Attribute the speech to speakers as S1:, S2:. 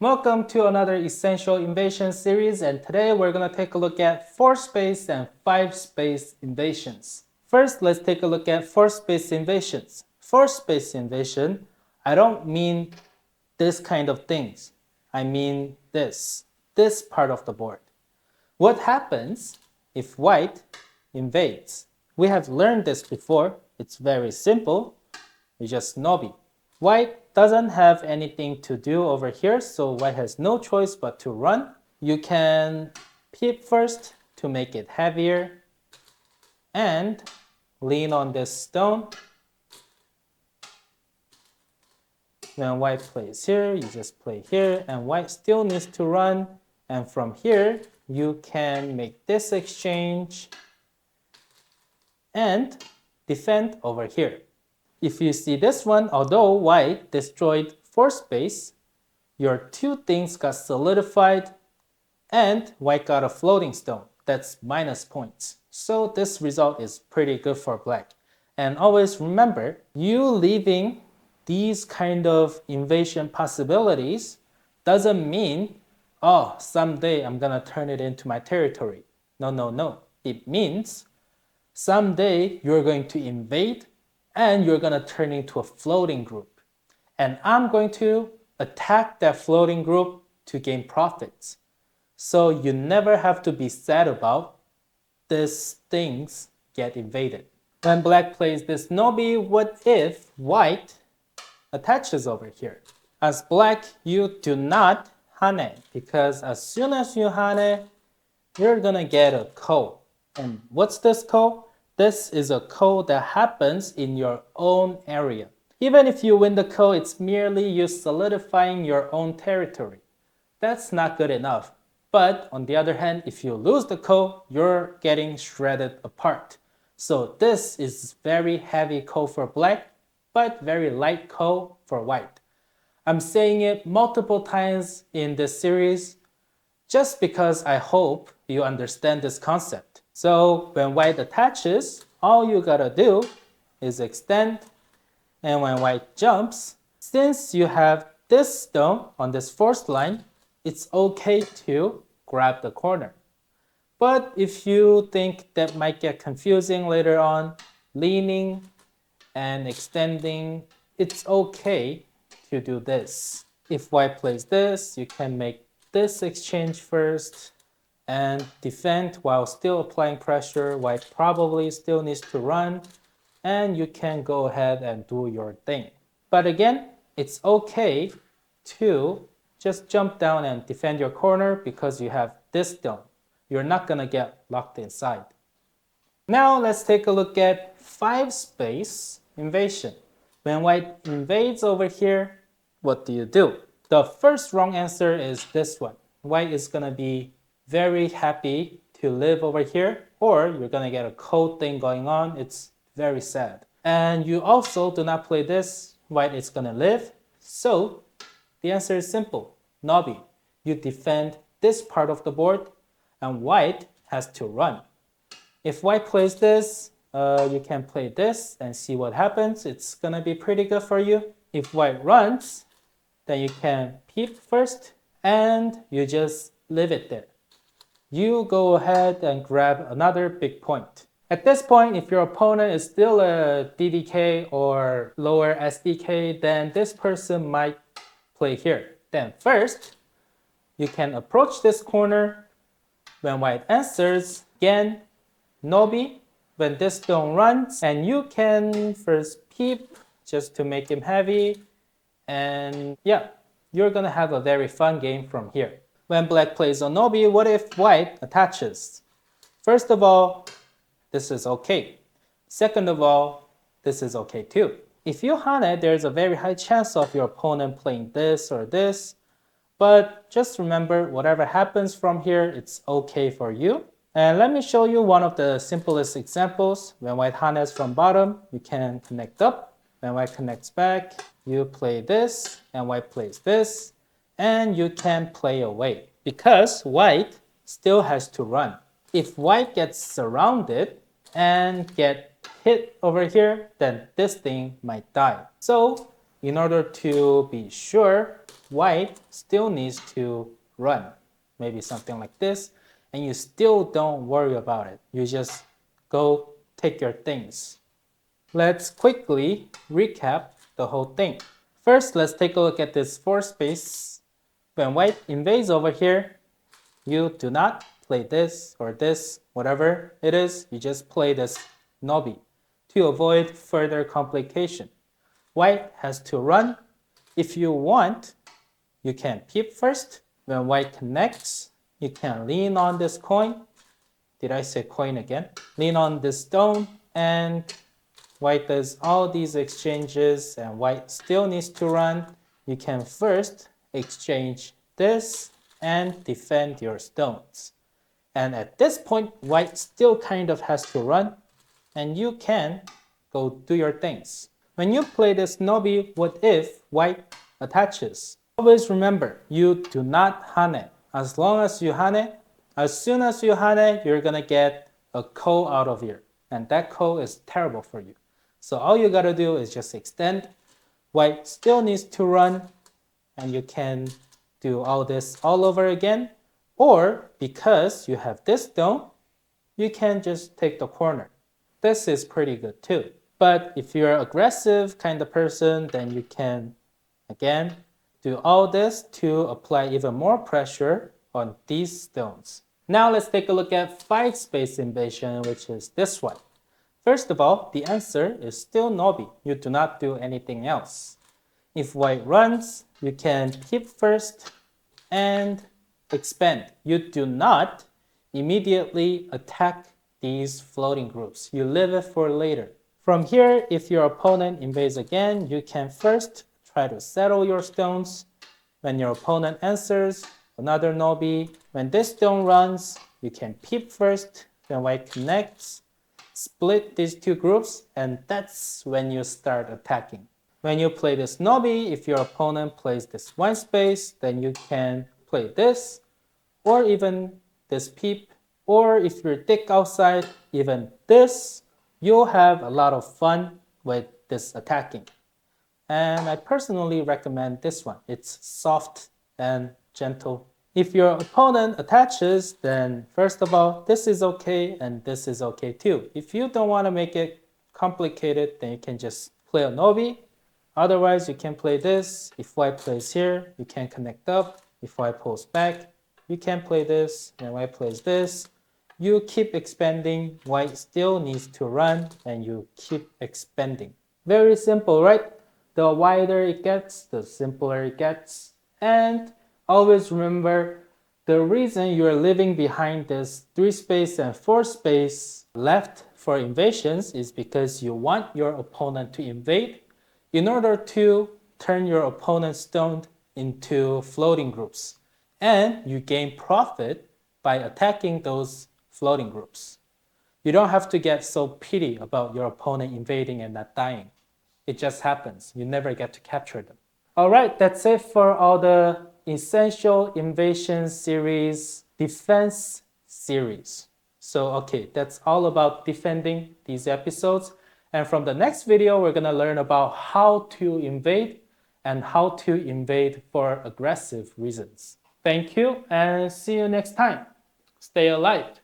S1: Welcome to another Essential Invasion series, and today we're going to take a look at 4-space and 5-space invasions. First, let's take a look at 4-space invasions. 4-space invasion, I don't mean this kind of things. I mean this part of the board. What happens if white invades? We have learned this before. It's very simple. You just nobi. White doesn't have anything to do over here, so white has no choice but to run. You can peep first to make it heavier and lean on this stone. When white plays here, you just play here, and white still needs to run. And from here, you can make this exchange and defend over here. If you see this one, although white destroyed 4-space, your two things got solidified and white got a floating stone. That's minus points. So this result is pretty good for black. And always remember, you leaving these kind of invasion possibilities doesn't mean, oh, someday I'm gonna turn it into my territory. No. It means someday you're going to invade and you're going to turn into a floating group. And I'm going to attack that floating group to gain profits. So you never have to be sad about these things get invaded. When black plays this nobi, what if white attaches over here? As black, you do not hane, because as soon as you hane, you're going to get a ko. And what's this ko? This is a ko that happens in your own area. Even if you win the ko, it's merely you solidifying your own territory. That's not good enough. But on the other hand, if you lose the ko, you're getting shredded apart. So this is very heavy ko for black, but very light ko for white. I'm saying it multiple times in this series just because I hope you understand this concept. So when white attaches, all you gotta do is extend, and when white jumps, since you have this stone on this fourth line, it's okay to grab the corner. But if you think that might get confusing later on, leaning and extending, it's okay to do this. If white plays this, you can make this exchange first and defend while still applying pressure. White probably still needs to run, and you can go ahead and do your thing. But again, it's okay to just jump down and defend your corner because you have this stone. You're not gonna get locked inside. Now let's take a look at 5-space invasion. When white invades over here, what do? The first wrong answer is this one. White is gonna be very happy to live over here, or you're gonna get a cold thing going on. It's very sad. And you also do not play this, white is gonna live. So the answer is simple, nobi. You defend this part of the board and white has to run. If white plays this, you can play this and see what happens. It's gonna be pretty good for you. If white runs, then you can peep first and you just leave it there. You go ahead and grab another big point. At this point, if your opponent is still a DDK or lower SDK, then this person might play here. Then first, you can approach this corner. When white answers, again, nobi, when this stone runs, and you can first peep just to make him heavy. And yeah, you're gonna have a very fun game from here. When black plays on nobi, what if white attaches? First of all, this is okay. Second of all, this is okay too. If you hane, there's a very high chance of your opponent playing this or this. But just remember, whatever happens from here, it's okay for you. And let me show you one of the simplest examples. When white hanes from bottom, you can connect up. When white connects back, you play this, and white plays this. And you can play away because white still has to run. If white gets surrounded and get hit over here, then this thing might die. So in order to be sure, white still needs to run, maybe something like this, and you still don't worry about it. You just go take your things. Let's quickly recap the whole thing. First, let's take a look at this 4 space. When white invades over here, you do not play this or this, whatever it is, you just play this nobi to avoid further complication. White has to run. If you want, you can peep first. When white connects, you can lean on this coin. Did I say coin again? Lean on this stone, and white does all these exchanges and white still needs to run. You can first exchange this and defend your stones. And at this point, white still kind of has to run, and you can go do your things. When you play this nobi, what if white attaches? Always remember, you do not hane. As long as you hane, as soon as you hane, you're gonna get a ko out of here. And that ko is terrible for you. So all you gotta do is just extend. White still needs to run, and you can do all this all over again. Or because you have this stone, you can just take the corner. This is pretty good too. But if you're an aggressive kind of person, then you can, again, do all this to apply even more pressure on these stones. Now let's take a look at 5 space invasion, which is this one. First of all, the answer is still nobi. You do not do anything else. If white runs, you can peep first and expand. You do not immediately attack these floating groups. You leave it for later. From here, if your opponent invades again, you can first try to settle your stones. When your opponent answers, another nobi. When this stone runs, you can peep first. When white connects, split these 2 groups, and that's when you start attacking. When you play this nobi, if your opponent plays this 1 space, then you can play this, or even this peep, or if you're thick outside, even this. You'll have a lot of fun with this attacking. And I personally recommend this one. It's soft and gentle. If your opponent attaches, then first of all, this is okay and this is okay too. If you don't want to make it complicated, then you can just play a nobi. Otherwise, you can play this. If white plays here, you can connect up. If white pulls back, you can play this, and white plays this. You keep expanding, white still needs to run, and you keep expanding. Very simple, right? The wider it gets, the simpler it gets. And always remember, the reason you're leaving behind this 3 space and 4 space left for invasions is because you want your opponent to invade in order to turn your opponent's stone into floating groups. And you gain profit by attacking those floating groups. You don't have to get so pity about your opponent invading and not dying. It just happens. You never get to capture them. All right, that's it for all the Essential Invasion series, defense series. So, okay, that's all about defending these episodes. And from the next video, we're gonna learn about how to invade and how to invade for aggressive reasons. Thank you and see you next time. Stay alive.